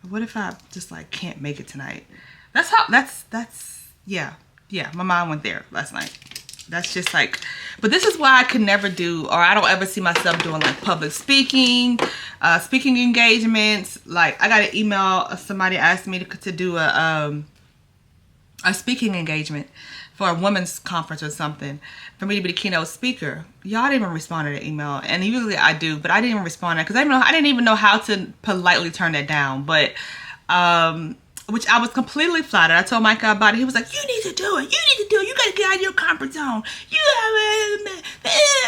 What if I just like can't make it tonight? Yeah, my mind went there last night. That's just like, but this is why I could never do, or I don't ever see myself doing like public speaking, speaking engagements. Like, I got an email, somebody asked me to do a speaking engagement for a women's conference or something, for me to be the keynote speaker. Y'all didn't even respond to the email, and usually I do, but I didn't even respond to it because I didn't even know how to politely turn that down. But which I was completely flattered. I told Micah about it. He was like, you need to do it. You need to do it. You got to get out of your comfort zone.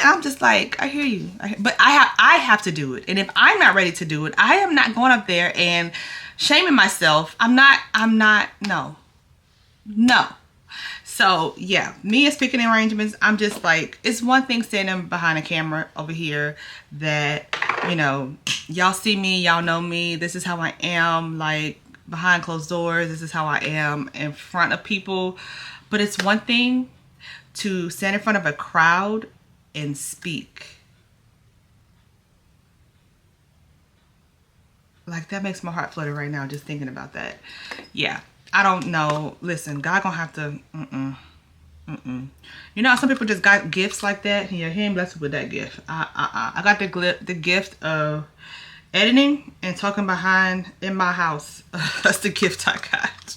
I'm just like, I hear you. But I have to do it. And if I'm not ready to do it, I am not going up there and shaming myself. No. So yeah, me and speaking arrangements, I'm just like, it's one thing standing behind a camera over here that, you know, y'all see me, y'all know me. This is how I am, like, behind closed doors. This is how I am in front of people. But it's one thing to stand in front of a crowd and speak. Like, that makes my heart flutter right now just thinking about that. Yeah, I don't know. Listen, God gonna have to You know how some people just got gifts like that? Yeah, he ain't blessed with that gift. I got the gift of editing and talking behind in my house. That's the gift I got.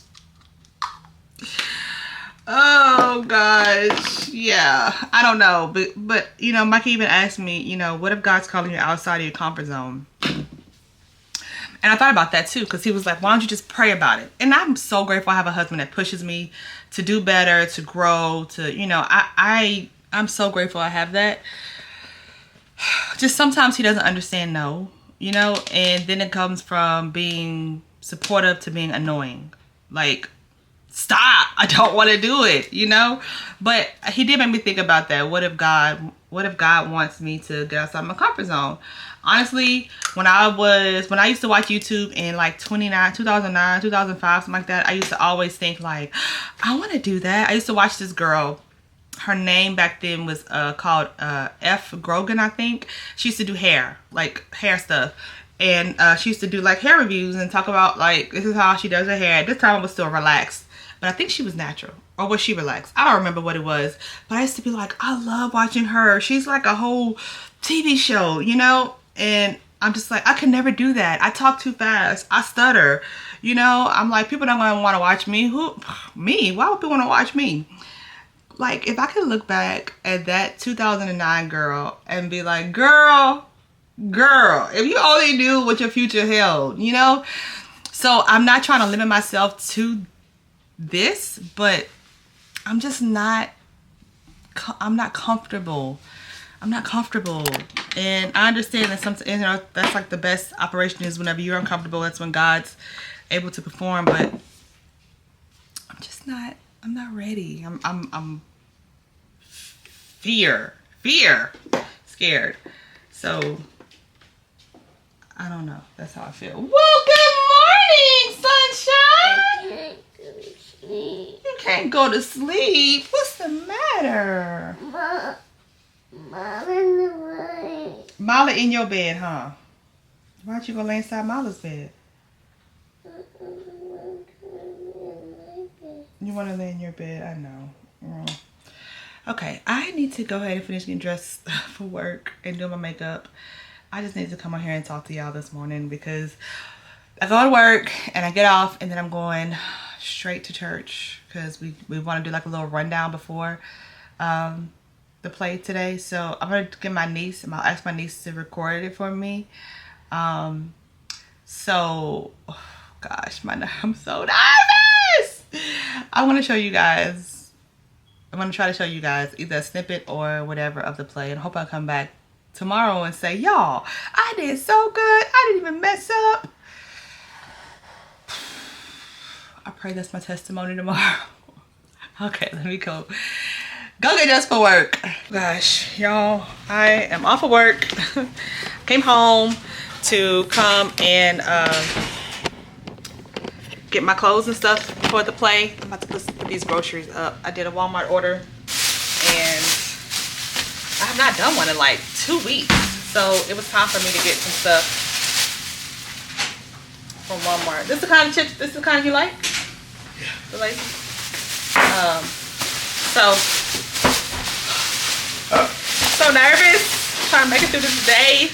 Oh gosh, yeah. I don't know, but you know, Mike even asked me, you know, what if God's calling you outside of your comfort zone? And I thought about that too, because he was like, why don't you just pray about it? And I'm so grateful I have a husband that pushes me to do better, to grow, to, you know, I'm so grateful I have that. Just sometimes he doesn't understand no, you know, and then it comes from being supportive to being annoying. Like, stop, I don't want to do it, you know? But he did make me think about that. What if God wants me to get outside my comfort zone? Honestly, when I used to watch YouTube in like 2009, 2005, something like that, I used to always think like, I want to do that. I used to watch this girl. her name back then was called F.A.Q, I think. She used to do hair, like hair stuff. And she used to do like hair reviews and talk about like, this is how she does her hair. At this time it was still relaxed. But I think she was natural. Or was she relaxed? I don't remember what it was. But I used to be like, I love watching her. She's like a whole TV show, you know? And I'm just like, I could never do that. I talk too fast. I stutter. You know? I'm like, people don't want to watch me. Who? Me? Why would people want to watch me? Like, if I could look back at that 2009 girl and be like, girl, if you only knew what your future held, you know? So I'm not trying to limit myself to this, but I'm just not, I'm not comfortable. And I understand that sometimes, you know, that's like the best operation is whenever you're uncomfortable, that's when God's able to perform, but I'm not ready. I'm scared. So I don't know. That's how I feel. Well, good morning, sunshine. You can't go to sleep. What's the matter? Marley in your bed, huh? Why don't you go lay inside Marley's bed? You want to lay in your bed? I know. Okay, I need to go ahead and finish getting dressed for work and do my makeup. I just need to come on here and talk to y'all this morning because I go to work and I get off and then I'm going straight to church because we want to do like a little rundown before the play today. So I'm going to get my niece and I'll ask my niece to record it for me. So, oh gosh, I'm so nervous. I want to show you guys. I'm going to try to show you guys either a snippet or whatever of the play. And I hope I come back tomorrow and say, y'all, I did so good. I didn't even mess up. I pray that's my testimony tomorrow. Okay, let me go get dressed for work. Gosh, y'all, I am off of work. Came home to come and get my clothes and stuff for the play. I'm about to put these groceries up. I did a Walmart order and I have not done one in like 2 weeks. So it was time for me to get some stuff from Walmart. This is the kind of chips, this is the kind you like? Yeah. The lazy? So nervous, trying to make it through this day.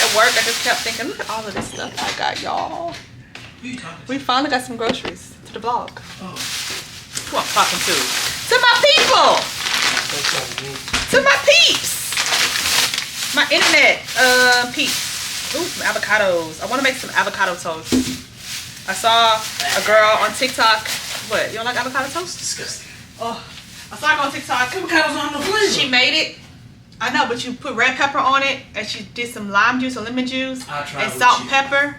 At work, I just kept thinking, look at all of this stuff I got, y'all. We finally got some groceries to the vlog. Oh. Who I'm talking to? To my people! To my peeps! My internet peeps. Ooh, some avocados. I want to make some avocado toast. I saw a girl on TikTok. What? You don't like avocado toast? Disgusting. Oh, I saw her on TikTok. Avocados on the flavor. She made it. I know, but you put red pepper on it, and she did some lime juice or lemon juice and salt and pepper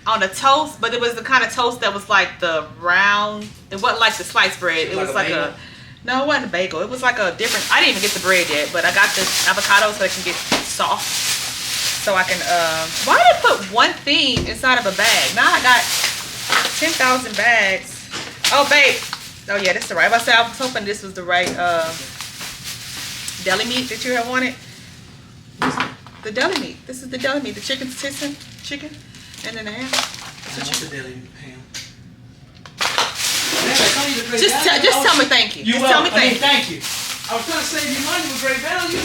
on the toast. But it was the kind of toast that was like the round. It wasn't like the sliced bread. It was like a no, it wasn't a bagel. It was like a different. I didn't even get the bread yet, but I got the avocado so it can get soft. So I can. Why did I put one thing inside of a bag? Now I got 10,000 bags. Oh, babe. Oh yeah, this is the right. I was hoping this was the right deli meat that you had wanted. The deli meat. This is the deli meat. The chicken, and then the ham. What's the deli ham? Just tell me thank you. Just tell me thank you. Thank you. I was trying to save you money with great value.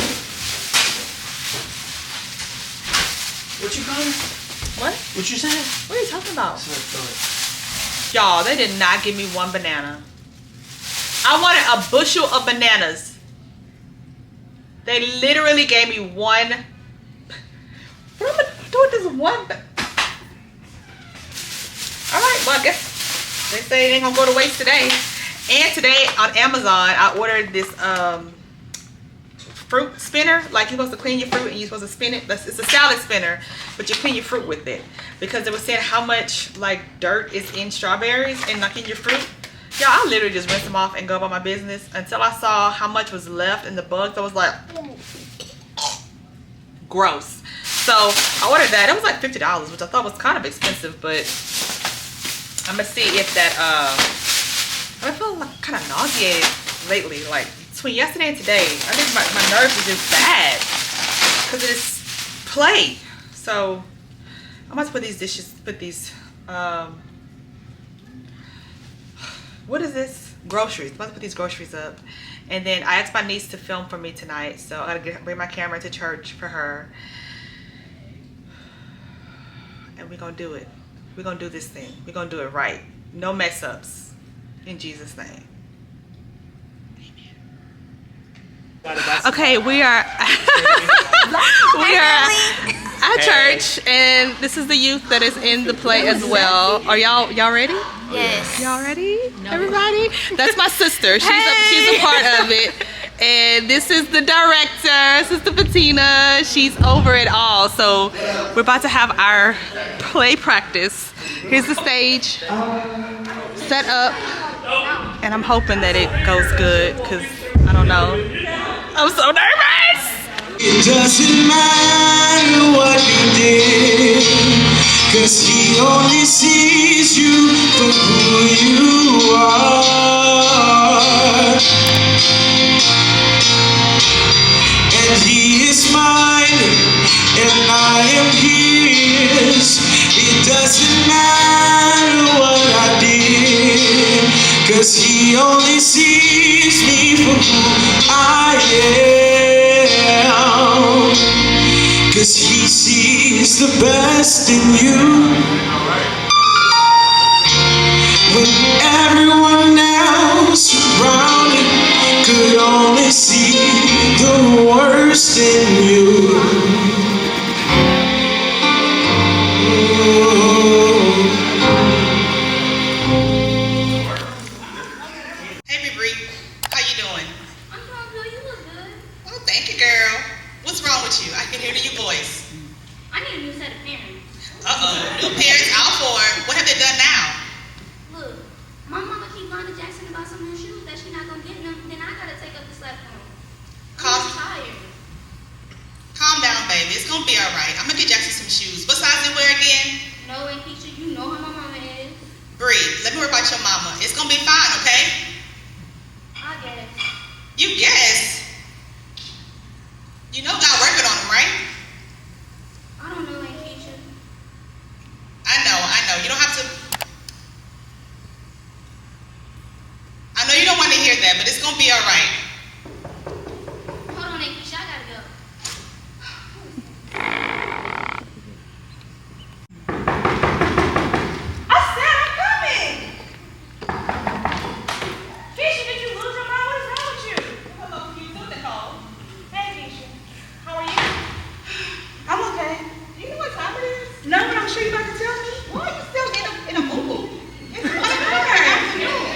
What you calling? What? What you saying? What are you talking about? Y'all, they did not give me one banana. I wanted a bushel of bananas. They literally gave me one. What am I doing this one? Alright, well I guess they say it ain't gonna go to waste today. And today on Amazon I ordered this fruit spinner. Like you're supposed to clean your fruit and you're supposed to spin it. It's a salad spinner, but you clean your fruit with it. Because they were saying how much like dirt is in strawberries and like in your fruit. Y'all, I literally just rinsed them off and go about my business until I saw how much was left in the bugs. I was like, gross. So I ordered that. It was like $50, which I thought was kind of expensive, but I'm gonna see if that I feel like kind of nauseated lately, like between yesterday and today, I think my nerves are just bad because of this play. So I'm about to put these dishes, what is this? Groceries. I'm about to put these groceries up. And then I asked my niece to film for me tonight. So I gotta bring my camera to church for her. And we're gonna do it. We're gonna do this thing. We're gonna do it right. No mess ups. In Jesus' name. Okay, we are at church, and this is the youth that is in the play as well. Are y'all ready? Yes. Y'all ready? No. Everybody? That's my sister. She's a part of it. And this is the director, Sister Patina. She's over it all. So we're about to have our play practice. Here's the stage set up, and I'm hoping that it goes good because I don't know. I'm so nervous. It doesn't matter what you did, 'cause he only sees you for who you are. And he is mine, and I am his. It doesn't matter what I did, 'cause he only sees me for who I am. 'Cause he sees the best in you. When everyone else around you could only see the worst in you. Hey, Bree, how you doing? I'm doing good. You look good. Oh, thank you, girl. What's wrong with you? I can hear it in your voice. I need a new set of parents. New parents out for it. What have they done now? Look, my mama keep going to Jackson about some new shoes that she's not gonna get them. Then I gotta take up the slack for them. I'm tired. Calm down, baby. It's gonna be all right. I'm gonna get Jackson some shoes. What size they wear again? No, and Keisha, you know how my mama is. Bree, let me worry about your mama. It's gonna be fine, okay? I guess. You guess? You know God working on them, right? I don't know, Aunt Keisha. I know. You don't have to. I know you don't want to hear that, but it's gonna be all right. Hold on, Aunt Keisha, I gotta go. I said I'm coming. Keisha, did you lose your mind? What is wrong with you? Hello, Nicole. Hey, Keisha. How are you? I'm okay. Do you know what time it is? No, but I'm sure you're about to tell me. Why are you still in a moo-moo? It's afternoon.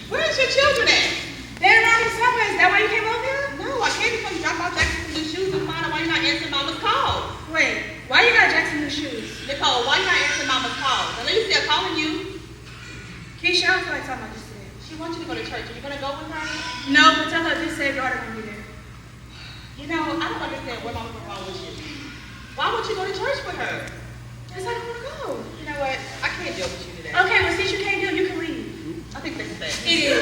Where's your children at? They're around here somewhere. Is that why you came over here? No, I came to come drop off Jackson's new shoes and find out why you're not answering Mama's call. Wait, why you got Jackson's new shoes? Nicole, why you not answering Mama's call? The lady's still calling you. Keisha, I don't feel like talking about this today. She wants you to go to church. Are you going to go with her? No, but tell her this said your daughter won't be there. You know, I don't understand what Mama's wrong with you. Why won't you go to church with her? Because I don't want to go. You know what? I can't deal with you today. Okay, well, since you can't deal, you can leave. I think that's fair. It is.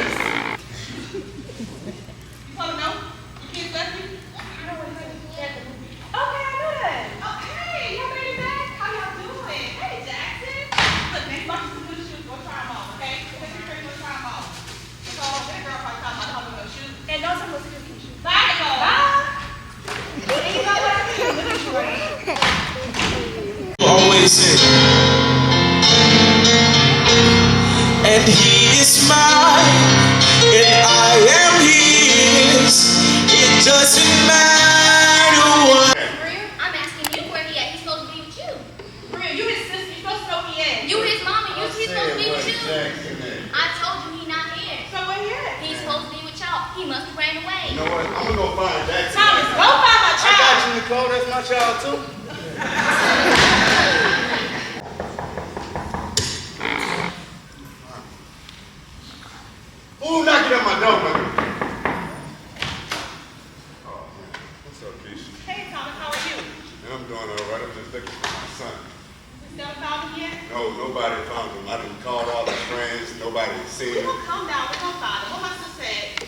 You told her no? You can't accept me? I don't want to get the movie. Okay, I know that. Oh, hey, y'all made it back. How y'all doing? Hey, Jackson. Look, next month you some good shoes. Go try them on, okay? Go take your friend, go try them on. So, that girl probably talking about having no shoes. And don't tell me what's good shoes. Bye, Nicole. Bye. And you know what? I can look at you right now. Always say, and he is mine, and I am his. It doesn't matter what. Maria, I'm asking you where he at. He's supposed to be with you. Maria, you his sister. You're supposed to know he is. You his mama. He's supposed to be with you. I told you he not here. So where he at? He's supposed to be with y'all. He must have ran away. You know what? I'm gonna go find Jackson. Thomas, go find my I child. got you, Nicole. That's my child too. Who knocking at my door, man? Oh, man. What's up, Keisha? Hey, Thomas, how are you? Man, I'm doing all right. I'm just looking for my son. You still found him yet? No, nobody found him. I done called all his friends. Nobody seen We're him. gonna calm down. We're gonna find him. What my sister said,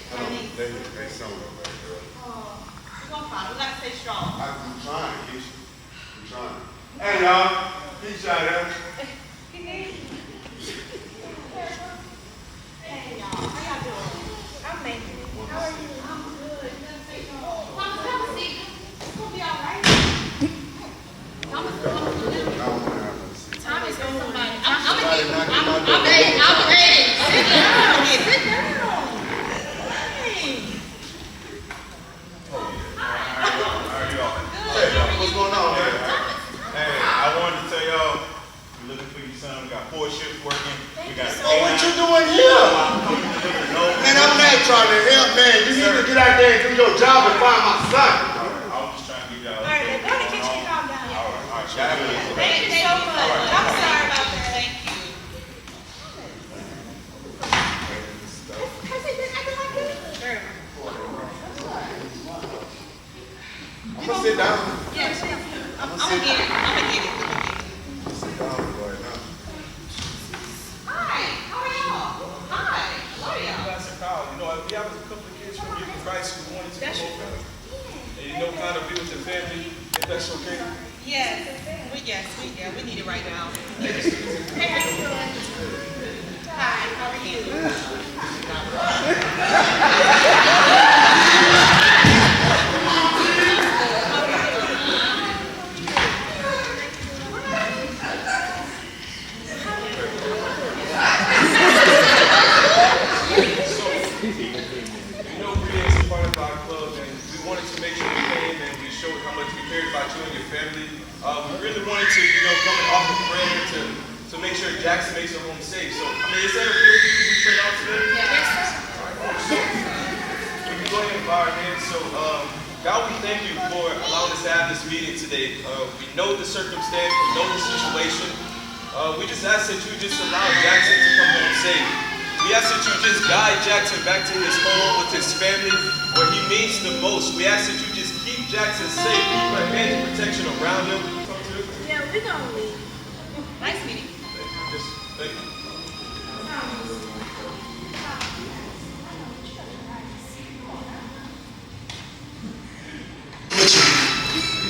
fine. We gotta stay strong. I'm trying, Keisha. I'm trying. Hey, y'all. Peace out there. Hey, y'all. How y'all doing? I'm making it. How are you? I'm good. You gotta stay strong. Mama, come and see. It's gonna be all right. Time is on somebody. I'm ready. Sit down. Sit down. What's going on, man? Hey, I wanted to tell y'all, we're looking for your son. We got 4 shifts working. We got What you doing here? Man, I'm not trying to help, man. You need to get out there and do your job and find my son. I was just trying to get y'all. All right, go to the kitchen and calm down. All right. Thank you so much. I'm sorry about that. Thank you. I'm gonna sit down. Yes, I'm gonna get it. Sit down right now. Hi, how are y'all? Hi, how are y'all? Pastor Kyle, you know, we have a couple of kids from Youth in Christ who wanted to come over. And you know, kind of be with your family, if that's okay. Yes, we need it right now. Hey, how you doing? Hi, how are you? You know, we is a part of our club, and we wanted to make sure we came and we showed how much we cared about you and your family. We really wanted to, you know, come and offer prayer to make sure Jackson makes it home safe. So, I mean, is that okay if we pray out today? Yes. So, we can go ahead and bow our heads. So, God, we thank you for allowing us to have this meeting today. We know the circumstance, we know the situation. We just ask that you just allow Jackson to come home safe. We ask that you just guide Jackson back to his home with his family, where he means the most. We ask that you just keep Jackson safe, keep a hand of protection around him. Yeah, we're gonna leave. Nice meeting you. Thank you.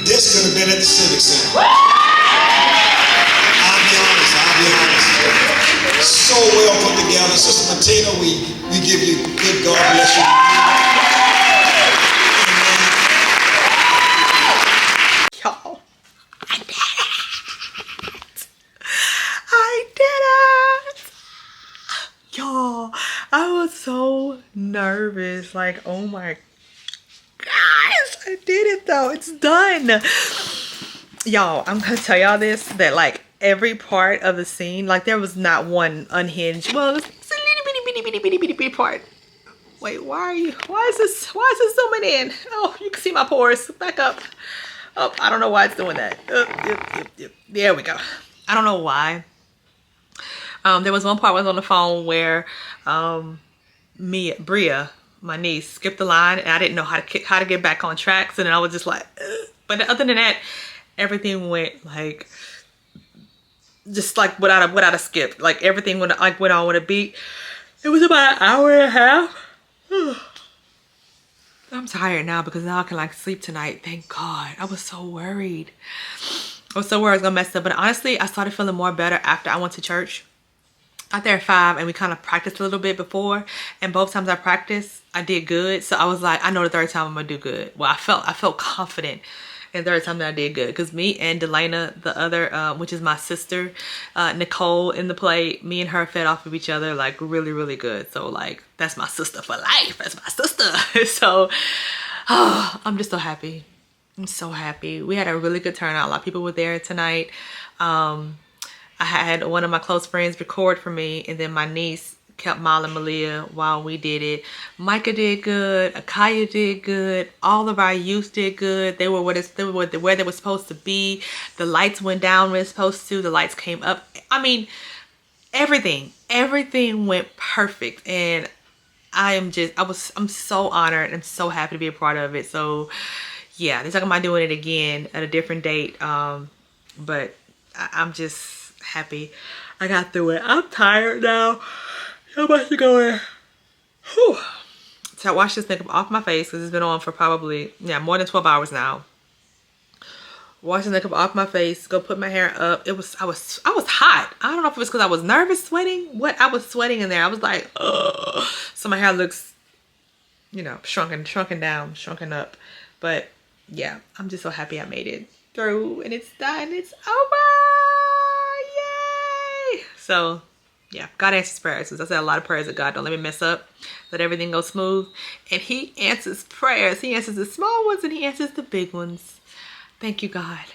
This could have been at the Civic Center. I'll be honest. So well put together. Sister Martina, we give you good God bless you. Y'all, I did it. Y'all, I was so nervous. Like, oh my gosh, I did it though. It's done. Y'all, I'm gonna tell y'all this, that like every part of the scene, like there was not one unhinged. Well, it's a little bitty part. Wait, why is this zooming in? Oh, you can see my pores. Back up. Oh, I don't know why it's doing that. Yep. There we go. I don't know why. There was one part I was on the phone where Bria, my niece, skipped the line and I didn't know how to get back on track. So then I was just like, ugh. But other than that, everything went like just like without a skip. Like everything went on with a beat. It was about an hour and a half. I'm tired now because now I can like sleep tonight. Thank God. I was so worried. I was so worried I was gonna mess up. But honestly, I started feeling more better after I went to church. Out there at 5 and we kind of practiced a little bit before, and both times I practiced I did good. So I was like, I know the third time I'm gonna do good. Well, I felt confident in the third time that I did good, because me and Delana, the other which is my sister, Nicole in the play, me and her fed off of each other like really good. So like that's my sister for life. That's my sister. So I'm just so happy. I'm so happy. We had a really good turnout. A lot of people were there tonight. I had one of my close friends record for me, and then my niece kept Marley Iilly while we did it. Micah did good. Akaya did good. All of our youth did good. They were where they were supposed to be. The lights went down where it's supposed to. The lights came up. I mean, everything went perfect, and I'm so honored. I'm so happy to be a part of it. So yeah, they're talking about doing it again at a different date. But I'm just happy I got through it. I'm tired now. I'm about to go in. Whew. So I washed this makeup off my face because it's been on for probably, yeah, more than 12 hours now. Wash the makeup off my face, go put my hair up. I was hot. I don't know if it was because I was nervous, sweating. I was sweating in there. I was like, ugh. So my hair looks, you know, shrunken down, shrunken up. But yeah, I'm just so happy I made it through and it's done. It's over. Yay! So yeah, God answers prayers. As I said, a lot of prayers that God don't let me mess up. Let everything go smooth. And he answers prayers. He answers the small ones and he answers the big ones. Thank you, God.